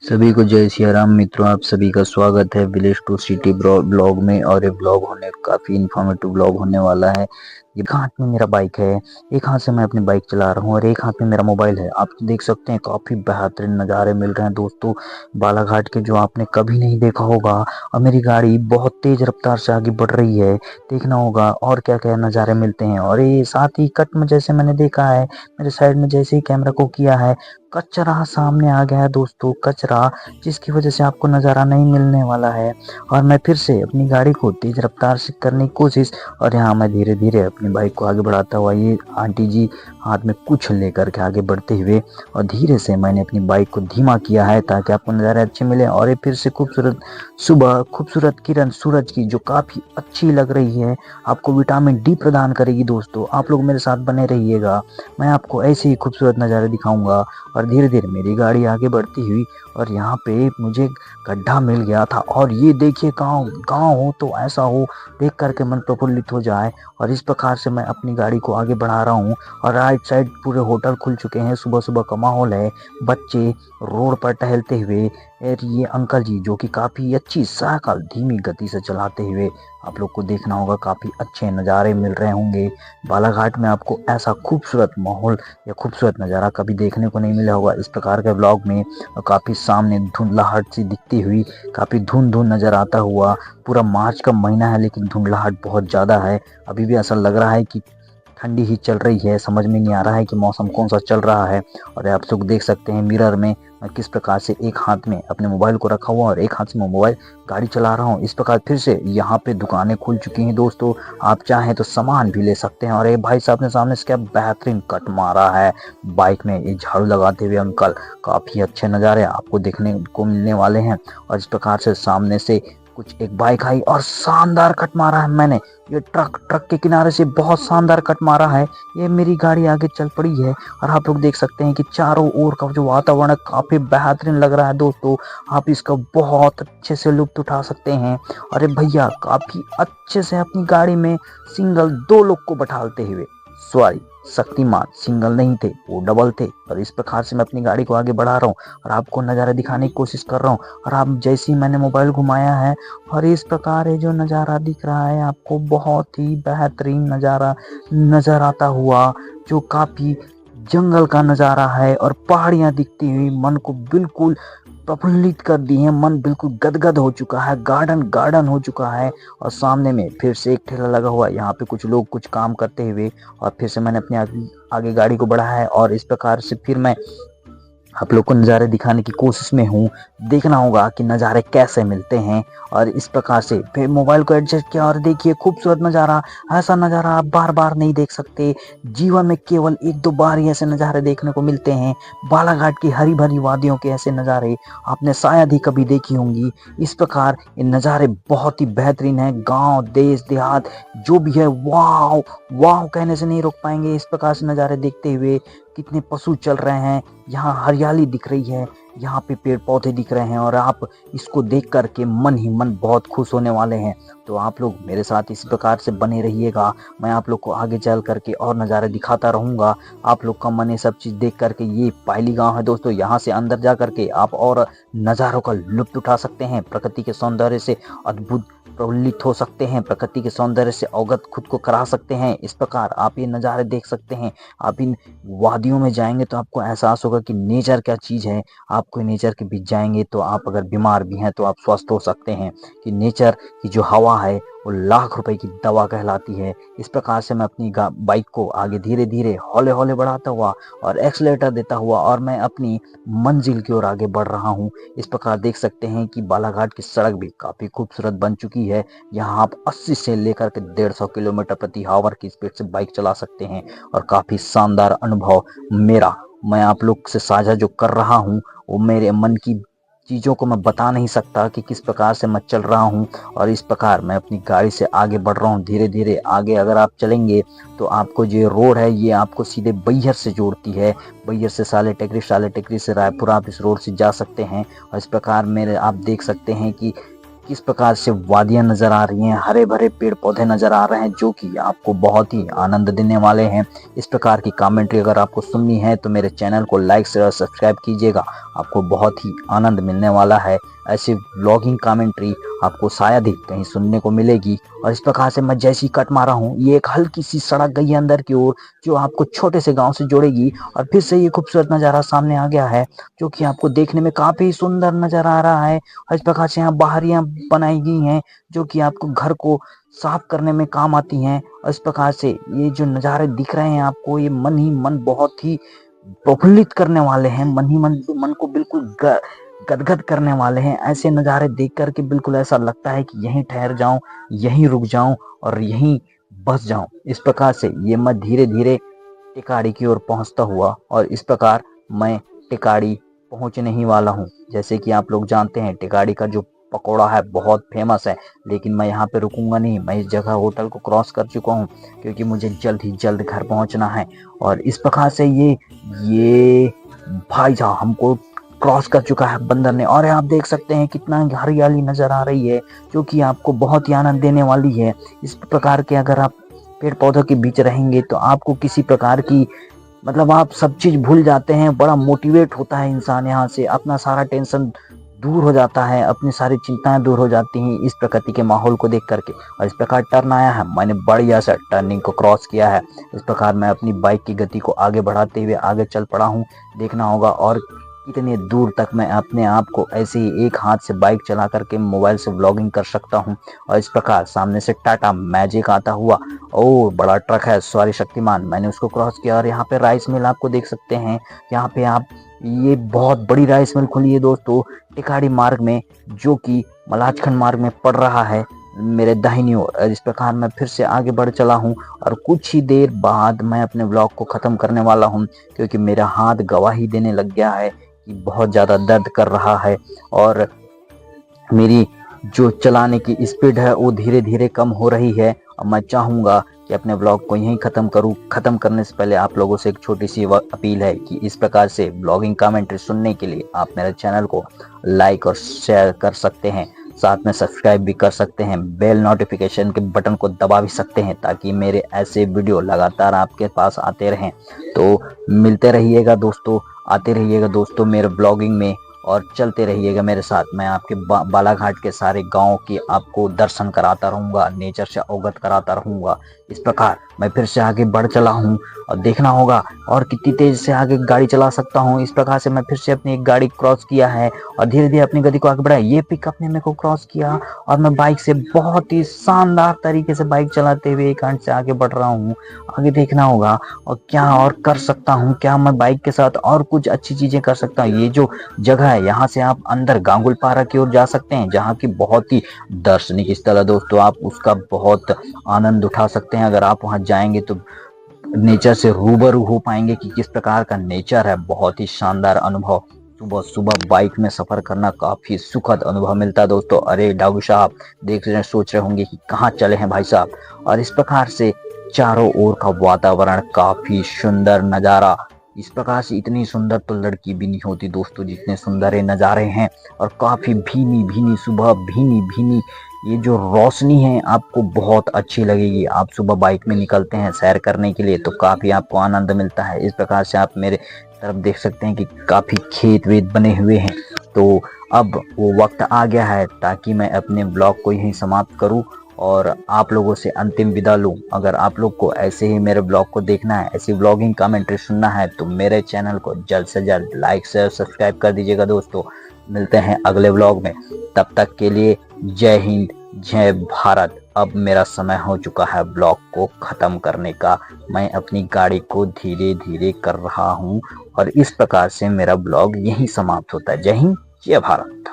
सभी को जय सिया राम। मित्रों, आप सभी का स्वागत है विलेज टू सिटी ब्लॉग में। और ये ब्लॉग काफी इंफॉर्मेटिव ब्लॉग होने वाला है। एक हाथ में मेरा बाइक है, एक हाथ से मैं अपनी बाइक चला रहा हूँ और एक हाथ में मेरा मोबाइल है। आप देख सकते हैं काफी बेहतरीन नज़ारे मिल रहे हैं दोस्तों, बालाघाट के, जो आपने कभी नहीं देखा होगा। और मेरी गाड़ी बहुत तेज रफ्तार से आगे बढ़ रही है, देखना होगा और क्या क्या नज़ारे मिलते हैं। और ये साथ ही कट में जैसे मैंने देखा है, मेरे साइड में जैसे ही कैमरा को किया है, कचरा सामने आ गया है दोस्तों, कचरा, जिसकी वजह से आपको नज़ारा नहीं मिलने वाला है। और मैं फिर से अपनी गाड़ी को तेज रफ्तार से करने की कोशिश, और यहाँ मैं धीरे धीरे अपनी बाइक को आगे बढ़ाता हुआ, ये आंटी जी हाथ में कुछ लेकर के आगे बढ़ते हुए, और धीरे से मैंने अपनी बाइक को धीमा किया है ताकि आपको नज़ारे अच्छे मिले। और ये फिर से खूबसूरत सुबह, खूबसूरत किरण सूरज की जो काफ़ी अच्छी लग रही है, आपको विटामिन डी प्रदान करेगी दोस्तों। आप लोग मेरे साथ बने रहिएगा, मैं आपको ऐसे ही खूबसूरत नज़ारे दिखाऊंगा। और धीरे धीरे मेरी गाड़ी आगे बढ़ती हुई, और यहाँ पे मुझे गड्ढा मिल गया था। और ये देखिए, गाँव गाँव हो तो ऐसा हो, देख करके मन प्रफुल्लित हो जाए। और इस प्रकार से मैं अपनी गाड़ी को आगे बढ़ा रहा हूँ। और राइट साइड पूरे होटल खुल चुके हैं, सुबह सुबह का माहौल है, बच्चे रोड पर टहलते हुए, और ये अंकल जी जो कि काफ़ी अच्छी साइकिल धीमी गति से चलाते हुए, आप लोग को देखना होगा काफ़ी अच्छे नज़ारे मिल रहे होंगे। बालाघाट में आपको ऐसा खूबसूरत माहौल या खूबसूरत नज़ारा कभी देखने को नहीं मिला होगा इस प्रकार के ब्लॉग में। काफ़ी सामने धुंधलाहट सी दिखती हुई, काफ़ी धुंध धुंध नज़र आता हुआ। पूरा मार्च का महीना है लेकिन धुंधलाहट बहुत ज़्यादा है। अभी भी ऐसा लग रहा है कि ठंडी ही चल रही है, समझ में नहीं आ रहा है कि मौसम कौन सा चल रहा है। और आप लोग देख सकते हैं मिरर में मैं किस प्रकार से एक हाथ में अपने मोबाइल को रखा हुआ और एक हाथ से मैं मोबाइल गाड़ी चला रहा हूँ। इस प्रकार फिर से यहाँ पे दुकानें खुल चुकी हैं दोस्तों, आप चाहें तो सामान भी ले सकते हैं। और ये भाई साहब ने सामने से क्या बेहतरीन कट मारा है बाइक में, ये झाड़ू लगाते हुए अंकल। काफ़ी अच्छे नज़ारे आपको देखने को मिलने वाले हैं। और इस प्रकार से सामने से कुछ एक बाइक आई और शानदार कट मारा है मैंने। ये ट्रक के किनारे से बहुत शानदार कट मारा है। ये मेरी गाड़ी आगे चल पड़ी है। और आप लोग देख सकते हैं कि चारों ओर का जो वातावरण है काफी बेहतरीन लग रहा है दोस्तों। आप इसका बहुत अच्छे से लुत्फ उठा सकते हैं। अरे भैया, काफी अच्छे से अपनी गाड़ी में सिंगल 2 लोग को बैठाते हुए, सॉरी, शक्तिमान सिंगल नहीं थे, वो डबल थे। और इस प्रकार से मैं अपनी गाड़ी को आगे बढ़ा रहा हूँ और आपको नज़ारा दिखाने की कोशिश कर रहा हूँ। और आप जैसे ही मैंने मोबाइल घुमाया है, और इस प्रकार ये जो नज़ारा दिख रहा है आपको, बहुत ही बेहतरीन नज़ारा नज़र आता हुआ, जो काफ़ी जंगल का नज़ारा है। और पहाड़ियाँ दिखती हुई मन को बिल्कुल प्रफुल्लित कर दी है, मन बिल्कुल गदगद हो चुका है, गार्डन गार्डन हो चुका है। और सामने में फिर से एक ठेला लगा हुआ है, यहाँ पे कुछ लोग कुछ काम करते हुए। और फिर से मैंने अपने आगे गाड़ी को बढ़ाया है, और इस प्रकार से फिर मैं आप लोग को नज़ारे दिखाने की कोशिश में हूँ। देखना होगा कि नज़ारे कैसे मिलते हैं। और इस प्रकार से फिर मोबाइल को एडजस्ट किया, और देखिए खूबसूरत नज़ारा। ऐसा नज़ारा आप बार बार नहीं देख सकते, जीवन में केवल 1-2 बार ही ऐसे नज़ारे देखने को मिलते हैं। बालाघाट की हरी भरी वादियों के ऐसे नज़ारे आपने शायद ही कभी देखी होंगी। इस प्रकार ये नज़ारे बहुत ही बेहतरीन है। गांव, देश, देहात जो भी है, वाह वाह कहने से नहीं रोक पाएंगे इस प्रकार से नज़ारे देखते हुए। कितने पशु चल रहे हैं, यहाँ हरियाली दिख रही है, यहाँ पे पेड़ पौधे दिख रहे हैं। और आप इसको देख करके मन ही मन बहुत खुश होने वाले हैं। तो आप लोग मेरे साथ इसी प्रकार से बने रहिएगा, मैं आप लोग को आगे चल करके और नज़ारे दिखाता रहूँगा। आप लोग का मन ये सब चीज़ देख करके, ये पायली गांव है दोस्तों, यहाँ से अंदर जा करके आप और नज़ारों का लुत्फ उठा सकते हैं, प्रकृति के सौंदर्य से अद्भुत प्रफुल्लित हो सकते हैं, प्रकृति के सौंदर्य से अवगत खुद को करा सकते हैं। इस प्रकार आप ये नज़ारे देख सकते हैं। आप इन वादियों में जाएंगे तो आपको एहसास होगा कि नेचर क्या चीज़ है। आपको नेचर के बीच जाएंगे तो आप अगर बीमार भी हैं तो आप स्वस्थ हो सकते हैं, कि नेचर की जो हवा है वो लाख रुपए की दवा कहलाती है। इस प्रकार से मैं अपनी बाइक को आगे धीरे धीरे हौले हौले बढ़ाता हुआ और एक्सलेटर देता हुआ, और मैं अपनी मंजिल की ओर आगे बढ़ रहा हूँ। इस प्रकार देख सकते हैं कि बालाघाट की सड़क भी काफ़ी खूबसूरत बन चुकी है। यहाँ आप 80 से लेकर के 150 किलोमीटर प्रति आवर की स्पीड से बाइक चला सकते हैं। और काफ़ी शानदार अनुभव मेरा, मैं आप लोग से साझा जो कर रहा हूँ, वो मेरे मन की चीज़ों को मैं बता नहीं सकता कि किस प्रकार से मैं चल रहा हूँ। और इस प्रकार मैं अपनी गाड़ी से आगे बढ़ रहा हूँ धीरे धीरे। आगे अगर आप चलेंगे तो आपको जो रोड है ये आपको सीधे बैहर से जोड़ती है, बैहर से साले टेकरी, साले टेकरी से रायपुर, आप इस रोड से जा सकते हैं। और इस प्रकार मेरे आप देख सकते हैं कि किस प्रकार से वादियां नजर आ रही हैं, हरे भरे पेड़ पौधे नजर आ रहे हैं जो कि आपको बहुत ही आनंद देने वाले हैं। इस प्रकार की कमेंट्री अगर आपको सुननी है तो मेरे चैनल को लाइक शेयर और सब्सक्राइब कीजिएगा, आपको बहुत ही आनंद मिलने वाला है। ऐसी व्लॉगिंग कमेंट्री आपको शायद ही कहीं सुनने को मिलेगी। और इस प्रकार से मैं जैसी कट मारा हूँ, ये एक हल्की सी सड़क गई है अंदर की ओर जो आपको छोटे से गांव से जोड़ेगी, और फिर से ये खूबसूरत नज़ारा सामने आ गया है जो कि आपको देखने में काफी सुंदर नजर आ रहा है। और इस प्रकार से यहाँ बाहरियां बनाई गई हैं जो कि आपको घर को साफ करने में काम आती हैं। और इस प्रकार से ये जो नज़ारे दिख रहे हैं आपको, ये मन ही मन बहुत ही प्रफुल्लित करने वाले हैं, मन ही मन को बिल्कुल गदगद करने वाले हैं। ऐसे नज़ारे देख करके बिल्कुल ऐसा लगता है कि यहीं ठहर जाऊं, यहीं रुक जाऊं और यहीं बस जाऊं। इस प्रकार से ये मैं धीरे धीरे टिकारी की ओर पहुंचता हुआ, और इस प्रकार मैं टिकारी पहुंचने ही वाला हूं। जैसे कि आप लोग जानते हैं टिकारी का जो पकौड़ा है बहुत फेमस है, लेकिन मैं यहाँ पे रुकूंगा नहीं। मैं इस जगह होटल को क्रॉस कर चुका हूँ क्योंकि मुझे जल्द ही जल्द घर पहुंचना है। और इस प्रकार से ये भाई साहब हमको क्रॉस कर चुका है बंदर ने, और आप देख सकते हैं कितना हरियाली नजर आ रही है जो कि आपको बहुत ही आनंद देने वाली है। इस प्रकार के अगर आप पेड़ पौधों के बीच रहेंगे तो आपको किसी प्रकार की मतलब आप सब चीज भूल जाते हैं, बड़ा मोटिवेट होता है इंसान, यहाँ से अपना सारा टेंशन दूर हो जाता है, अपनी सारी चिंताएं दूर हो जाती हैं इस प्रकृति के माहौल को देख करके। और इस प्रकार टर्न आया है, मैंने बढ़िया सा टर्निंग को क्रॉस किया है। इस प्रकार मैं अपनी बाइक की गति को आगे बढ़ाते हुए आगे चल पड़ा हूँ। देखना होगा और कितने दूर तक मैं अपने आप को ऐसे ही एक हाथ से बाइक चला करके मोबाइल से व्लॉगिंग कर सकता हूं। और इस प्रकार सामने से टाटा मैजिक आता हुआ, ओ बड़ा ट्रक है, सॉरी शक्तिमान, मैंने उसको क्रॉस किया। और यहाँ पे राइस मिल आपको देख सकते हैं, यहाँ पे आप ये बहुत बड़ी राइस मिल खुली है दोस्तों टिकारी मार्ग में, जो कि मलाजखंड मार्ग में पड़ रहा है मेरे दाहिनी ओर। इस प्रकार मैं फिर से आगे बढ़ चला हूँ और कुछ ही देर बाद मैं अपने व्लॉग को ख़त्म करने वाला हूँ, क्योंकि मेरा हाथ गवाही देने लग गया है कि बहुत ज़्यादा दर्द कर रहा है। और मेरी जो चलाने की स्पीड है वो धीरे धीरे कम हो रही है। और मैं चाहूँगा कि अपने ब्लॉग को यहीं ख़त्म करूँ। ख़त्म करने से पहले आप लोगों से एक छोटी सी अपील है कि इस प्रकार से ब्लॉगिंग कमेंट्री सुनने के लिए आप मेरे चैनल को लाइक और शेयर कर सकते हैं, साथ में सब्सक्राइब भी कर सकते हैं, बेल नोटिफिकेशन के बटन को दबा भी सकते हैं ताकि मेरे ऐसे वीडियो लगातार आपके पास आते रहें। तो मिलते रहिएगा दोस्तों, आते रहिएगा दोस्तों मेरे ब्लॉगिंग में और चलते रहिएगा मेरे साथ। मैं आपके बालाघाट के सारे गांव की आपको दर्शन कराता रहूँगा, नेचर से अवगत कराता रहूँगा। इस प्रकार मैं फिर से आगे बढ़ चला हूँ और देखना होगा और कितनी तेज से आगे गाड़ी चला सकता हूँ। इस प्रकार से मैं फिर से अपनी एक गाड़ी क्रॉस किया है और धीरे धीरे अपनी गति को आगे बढ़ाया। ये पिकअप ने मेरे को क्रॉस किया और मैं बाइक से बहुत ही शानदार तरीके से बाइक चलाते हुए एक अंत से आगे बढ़ रहा हूँ। आगे देखना होगा और क्या और कर सकता हूँ, क्या मैं बाइक के साथ और कुछ अच्छी चीजें कर सकता हूँ। ये जो जगह है यहाँ से आप अंदर गांगुलपारा की ओर जा सकते हैं, जहाँ की बहुत ही दार्शनिक स्थल है दोस्तों, आप उसका बहुत आनंद उठा सकते हैं। अगर आप वहाँ जाएंगे तो नेचर से रूबरू हो पाएंगे कि किस प्रकार का नेचर है, बहुत ही शानदार अनुभव। सुबह सुबह बाइक में सफर करना काफी सुखद अनुभव मिलता है दोस्तों। अरे डागू साहब देख रहे सोच रहे होंगे कि कहाँ चले हैं भाई साहब। और इस प्रकार से चारों ओर का वातावरण काफी सुंदर नजारा, इस प्रकार से इतनी सुंदर तो लड़की भी नहीं होती दोस्तों जितने सुंदर ये नज़ारे हैं। और काफ़ी भीनी भीनी सुबह, भीनी भीनी ये जो रोशनी है आपको बहुत अच्छी लगेगी। आप सुबह बाइक में निकलते हैं सैर करने के लिए तो काफ़ी आपको आनंद मिलता है। इस प्रकार से आप मेरे तरफ देख सकते हैं कि काफ़ी खेत वेत बने हुए हैं। तो अब वो वक्त आ गया है ताकि मैं अपने ब्लॉग को यहीं समाप्त करूं और आप लोगों से अंतिम विदा लूं। अगर आप लोग को ऐसे ही मेरे ब्लॉग को देखना है, ऐसी ब्लॉगिंग कमेंट्री सुनना है तो मेरे चैनल को जल्द से जल्द लाइक शेयर सब्सक्राइब कर दीजिएगा दोस्तों। मिलते हैं अगले ब्लॉग में, तब तक के लिए जय हिंद जय भारत। अब मेरा समय हो चुका है ब्लॉग को ख़त्म करने का। मैं अपनी गाड़ी को धीरे धीरे कर रहा हूँ और इस प्रकार से मेरा ब्लॉग यहीं समाप्त होता है। जय हिंद जय भारत।